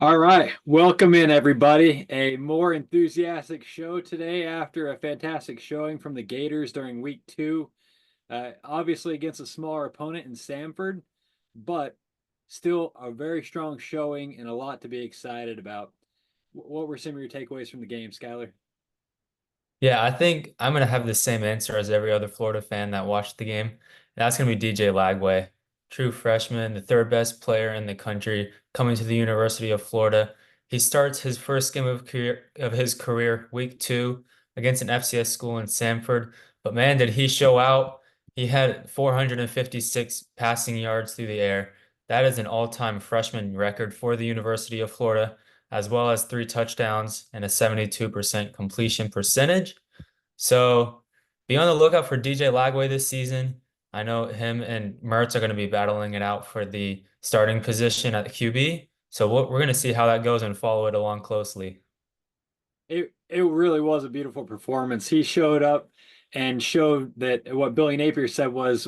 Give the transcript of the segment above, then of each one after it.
All right, welcome in everybody. A more enthusiastic show today after a fantastic showing from the Gators during week two. Obviously against a smaller opponent in Samford, but still a very strong showing and a lot to be excited about. What were some of your takeaways from the game, Skylar? Yeah, I think I'm gonna have the same answer as every other Florida fan that watched the game. That's gonna be DJ Lagway, true freshman, the third best player in the country, coming to the University of Florida. He starts his first game of his career, week two, against an FCS school in Samford. But man, did he show out! He had 456 passing yards through the air. That is an all-time freshman record for the University of Florida, as well as three touchdowns and a 72% completion percentage. So be on the lookout for DJ Lagway this season. I know him and Mertz are going to be battling it out for the starting position at the QB. So we're going to see how that goes and follow it along closely. It really was a beautiful performance. He showed up and showed that what Billy Napier said was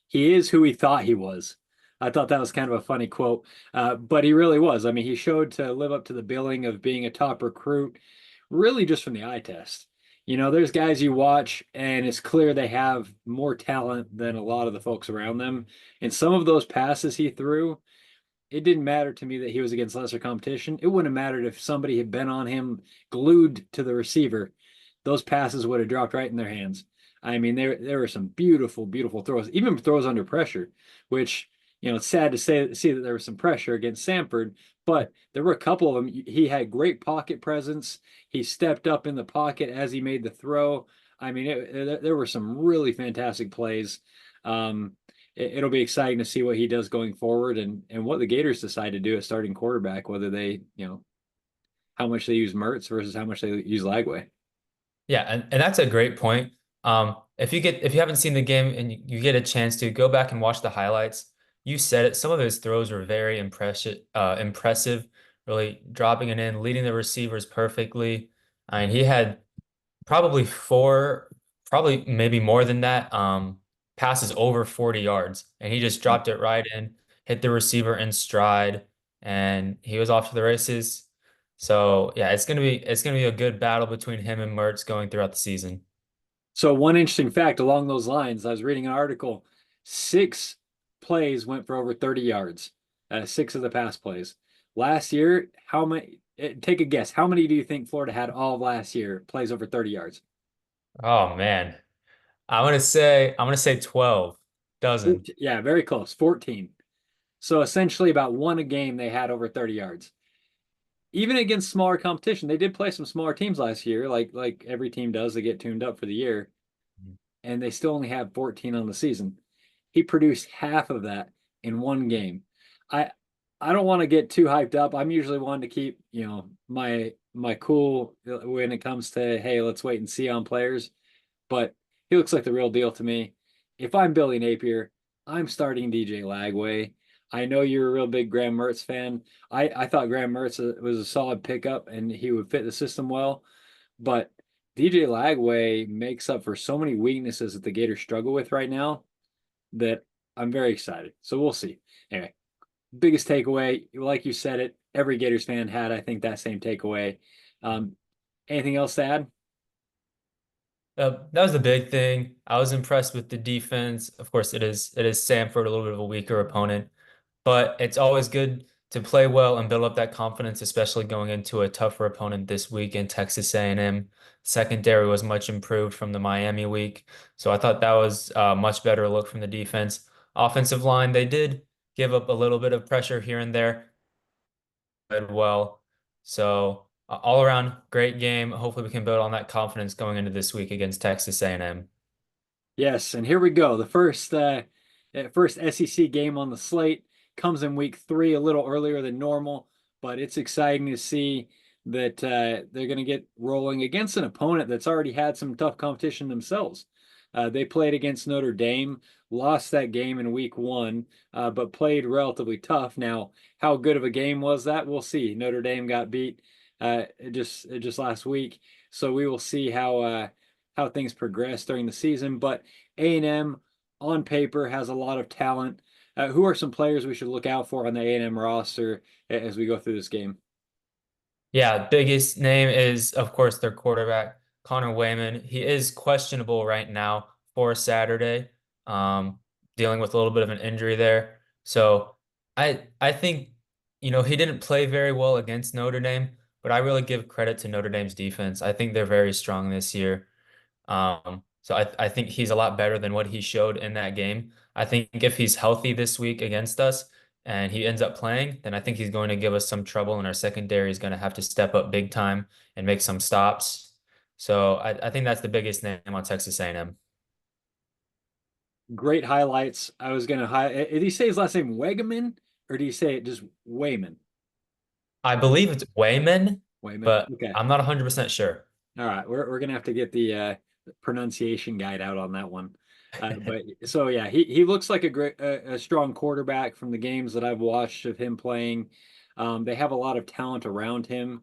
he is who he thought he was. I thought that was kind of a funny quote, but he really was. I mean, he showed to live up to the billing of being a top recruit, really just from the eye test. There's guys you watch, and it's clear they have more talent than a lot of the folks around them. And some of those passes he threw, it didn't matter to me that he was against lesser competition. It wouldn't have mattered if somebody had been on him glued to the receiver. Those passes would have dropped right in their hands. I mean, there were some beautiful, beautiful throws, even throws under pressure, which, it's sad to see that there was some pressure against Samford, but there were a couple of them. He had great pocket presence. He stepped up in the pocket as he made the throw. I mean, there were some really fantastic plays. It'll be exciting to see what he does going forward and what the Gators decide to do at starting quarterback, whether they, how much they use Mertz versus how much they use Lagway. Yeah, and that's a great point. If you haven't seen the game and you get a chance to go back and watch the highlights, you said it. Some of his throws were very impressive, really dropping it in, leading the receivers perfectly. I mean, he had probably four, probably maybe more than that, passes over 40 yards. And he just dropped it right in, hit the receiver in stride, and he was off to the races. So yeah, it's gonna be a good battle between him and Mertz going throughout the season. So one interesting fact along those lines, I was reading an article, six plays went for over 30 yards, six of the pass plays. Last year, how many, take a guess, how many do you think Florida had all of last year plays over 30 yards? Oh man. I'm gonna say 12 dozen. Yeah, very close, 14. So essentially about one a game they had over 30 yards. Even against smaller competition, they did play some smaller teams last year, like every team does. They get tuned up for the year, and they still only have 14 on the season. He produced half of that in one game. I I don't want to get too hyped up. I'm usually one to keep, my cool when it comes to, hey, let's wait and see on players. But he looks like the real deal to me. If I'm Billy Napier, I'm starting DJ Lagway. I know you're a real big Graham Mertz fan. I thought Graham Mertz was a solid pickup and he would fit the system well. But DJ Lagway makes up for so many weaknesses that the Gators struggle with right now that I'm very excited. So we'll see. Anyway, biggest takeaway, like you said it, every Gators fan had, I think, that same takeaway. Um, Anything else to add? That was the big thing. I was impressed with the defense. Of course, it is Samford, a little bit of a weaker opponent, but it's always good to play well and build up that confidence, especially going into a tougher opponent this week in Texas A&M. Secondary was much improved from the Miami week, so I thought that was a much better look from the defense. Offensive line, they did give up a little bit of pressure here and there, played well. So all around great game. Hopefully we can build on that confidence going into this week against Texas A&M. Yes, and here we go. The first SEC game on the slate comes in week three, a little earlier than normal, but it's exciting to see that they're going to get rolling against an opponent that's already had some tough competition themselves. They played against Notre Dame, lost that game in week one, but played relatively tough. Now, how good of a game was that? We'll see. Notre Dame got beat just last week, so we will see how things progress during the season. But A&M on paper has a lot of talent. Who are some players we should look out for on the A&M roster as we go through this game? Yeah, biggest name is, of course, their quarterback, Connor Wayman. He is questionable right now for Saturday, um, dealing with a little bit of an injury there. So I think, he didn't play very well against Notre Dame, but I really give credit to Notre Dame's defense. I think they're very strong this year. So I think he's a lot better than what he showed in that game. I think if he's healthy this week against us and he ends up playing, then I think he's going to give us some trouble, and our secondary is going to have to step up big time and make some stops. So I think that's the biggest name on Texas A&M. Great highlights. I was gonna did he say his last name Wegeman or did he say it just Wayman? I believe it's Wayman, Wayman. but Okay. I'm not 100% sure. All right, we're gonna have to get the pronunciation guide out on that one. But so yeah, he looks like a strong quarterback from the games that I've watched of him playing. They have a lot of talent around him,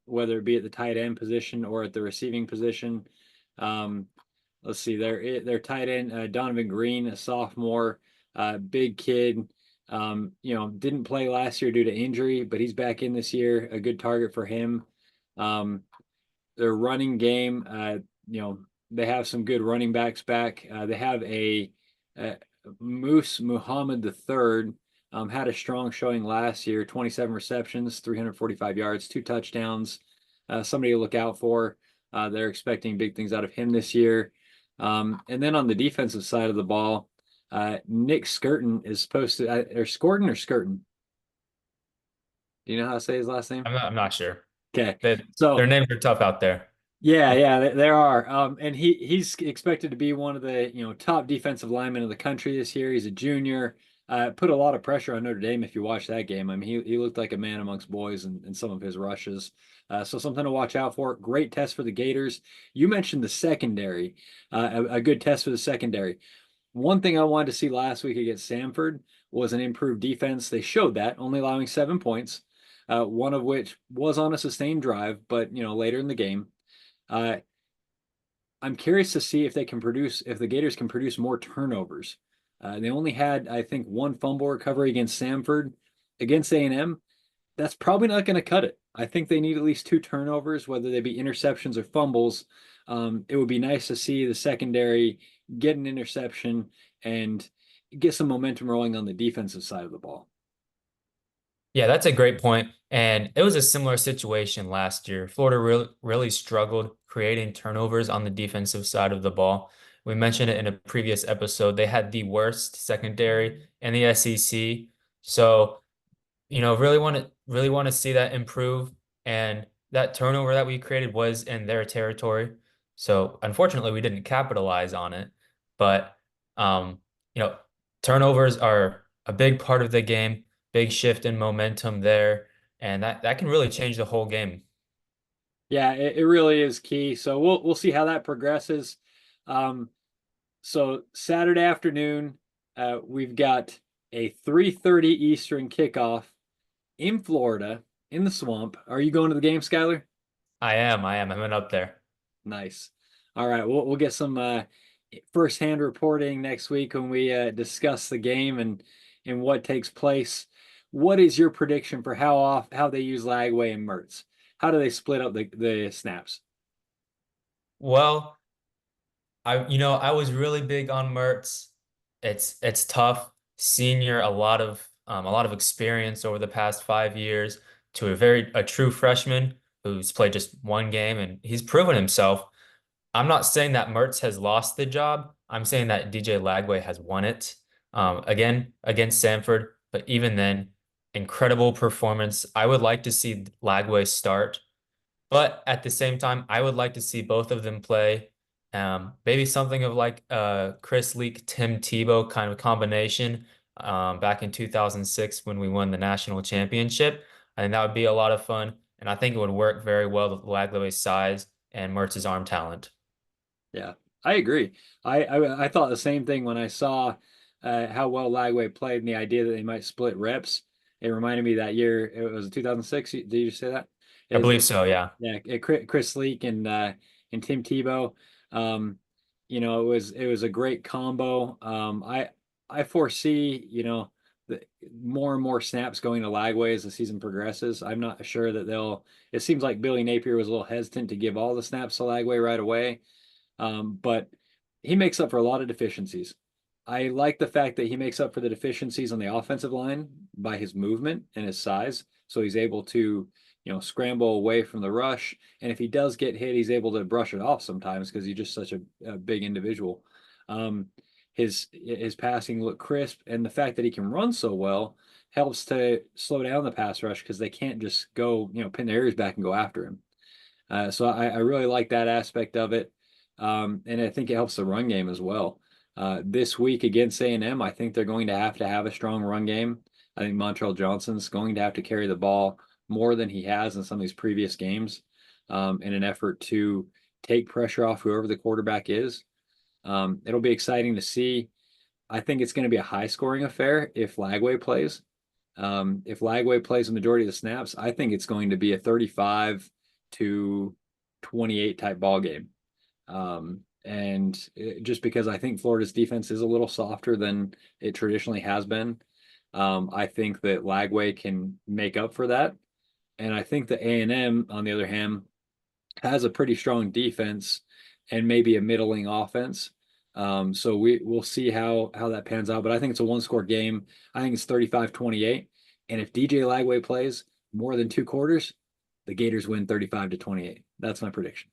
whether it be at the tight end position or at the receiving position. Um, let's see, their tight end Donovan Green, a sophomore, big kid. Didn't play last year due to injury, but he's back in this year. A good target for him. Um, their running game, you know, they have some good running backs back. They have a Moose Muhammad III. Had a strong showing last year, 27 receptions, 345 yards, 2 touchdowns. Somebody to look out for. They're expecting big things out of him this year. And then on the defensive side of the ball, Nick Skirton is supposed to, or Scorton or Skirton? Do you know how to say his last name? I'm not sure. Okay. They, So their names are tough out there. yeah, there are. And he's expected to be one of the top defensive linemen of the country this year. He's a junior. Put a lot of pressure on Notre Dame if you watch that game. I mean, he looked like a man amongst boys in some of his rushes. So something to watch out for. Great test for the Gators. You mentioned the secondary, a good test for the secondary. One thing I wanted to see last week against Samford was an improved defense. They showed that, only allowing 7 points, one of which was on a sustained drive, but later in the game. Uh, I'm curious to see if the Gators can produce more turnovers. They only had, I think, one fumble recovery against Samford. Against A&M, that's probably not going to cut it. I think they need at least 2 turnovers, whether they be interceptions or fumbles. It would be nice to see the secondary get an interception and get some momentum rolling on the defensive side of the ball. Yeah, that's a great point. And it was a similar situation last year. Florida really struggled creating turnovers on the defensive side of the ball. We mentioned it in a previous episode. They had the worst secondary in the SEC. So, really want to see that improve. And that turnover that we created was in their territory. So, unfortunately, we didn't capitalize on it. But um, you know, turnovers are a big part of the game, big shift in momentum there, and that can really change the whole game. Yeah, it really is key. So we'll see how that progresses. Um, So Saturday afternoon, we've got a 3:30 Eastern kickoff in Florida in the Swamp. Are you going to the game, Skyler? I am. I went up there. Nice. All right, we'll get some firsthand reporting next week when we discuss the game and what takes place. What is your prediction for how they use Lagway and Mertz? How do they split up the snaps? Well, I was really big on Mertz. It's tough. Senior, a lot of experience over the past 5 years to a true freshman who's played just one game and he's proven himself. I'm not saying that Mertz has lost the job. I'm saying that DJ Lagway has won it. Again, against Samford, but even then, incredible performance. I would like to see Lagway start. But at the same time, I would like to see both of them play. Maybe something of like Chris Leak, Tim Tebow kind of combination back in 2006 when we won the national championship. I think that would be a lot of fun. And I think it would work very well with Lagway's size and Mertz's arm talent. Yeah, I agree. I thought the same thing when I saw how well Lagway played and the idea that they might split reps. It reminded me that year. It was 2006. Did you say that? I Is believe so, yeah. yeah, Chris Leak and Tim Tebow. Um, it was a great combo. I foresee, the more and more snaps going to Lagway as the season progresses. I'm not sure that they'll. It seems like Billy Napier was a little hesitant to give all the snaps to Lagway right away, but he makes up for a lot of deficiencies. I like the fact that he makes up for the deficiencies on the offensive line by his movement and his size. So he's able to, scramble away from the rush. And if he does get hit, he's able to brush it off sometimes because he's just such a big individual. Um, his passing look crisp, and the fact that he can run so well helps to slow down the pass rush because they can't just go, pin their ears back and go after him. So I really like that aspect of it. And I think it helps the run game as well. This week against A&M, I think they're going to have a strong run game. I think Montrell Johnson's going to have to carry the ball more than he has in some of these previous games, in an effort to take pressure off whoever the quarterback is. It'll be exciting to see. I think it's going to be a high scoring affair if Lagway plays. If Lagway plays the majority of the snaps, I think it's going to be a 35-28 type ball game. And just because I think Florida's defense is a little softer than it traditionally has been, I think that Lagway can make up for that. And I think that A&M, on the other hand, has a pretty strong defense and maybe a middling offense. So we'll see how that pans out. But I think it's a one-score game. I think it's 35-28. And if DJ Lagway plays more than 2 quarters, the Gators win 35-28. That's my prediction.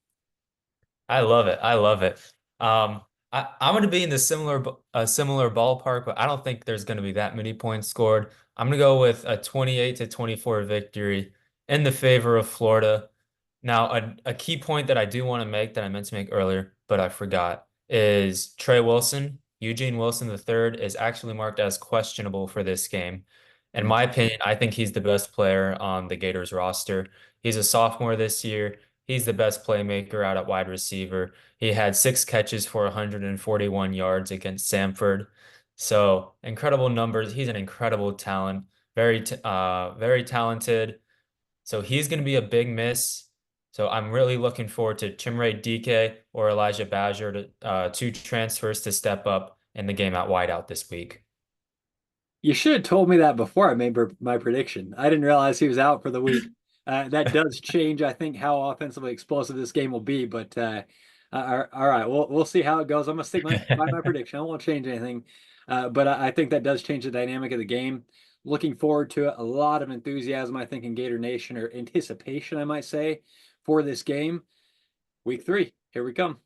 I love it. I love it. I'm going to be in the similar ballpark, but I don't think there's going to be that many points scored. I'm going to go with a 28-24 victory in the favor of Florida. Now, a key point that I do want to make that I meant to make earlier, but I forgot, is Trey Wilson, Eugene Wilson III, is actually marked as questionable for this game. In my opinion, I think he's the best player on the Gators roster. He's a sophomore this year. He's the best playmaker out at wide receiver. He had 6 catches for 141 yards against Samford. So incredible numbers. He's an incredible talent, very talented. So he's going to be a big miss. So I'm really looking forward to Chimere Dike or Elijah Badger, two transfers to step up in the game at wideout this week. You should have told me that before I made my prediction. I didn't realize he was out for the week. That does change, I think, how offensively explosive this game will be. But all right, we'll see how it goes. I'm gonna stick by my prediction. I won't change anything. But I think that does change the dynamic of the game. Looking forward to it. A lot of enthusiasm, I think, in Gator Nation, or anticipation, I might say, for this game. Week 3, here we come.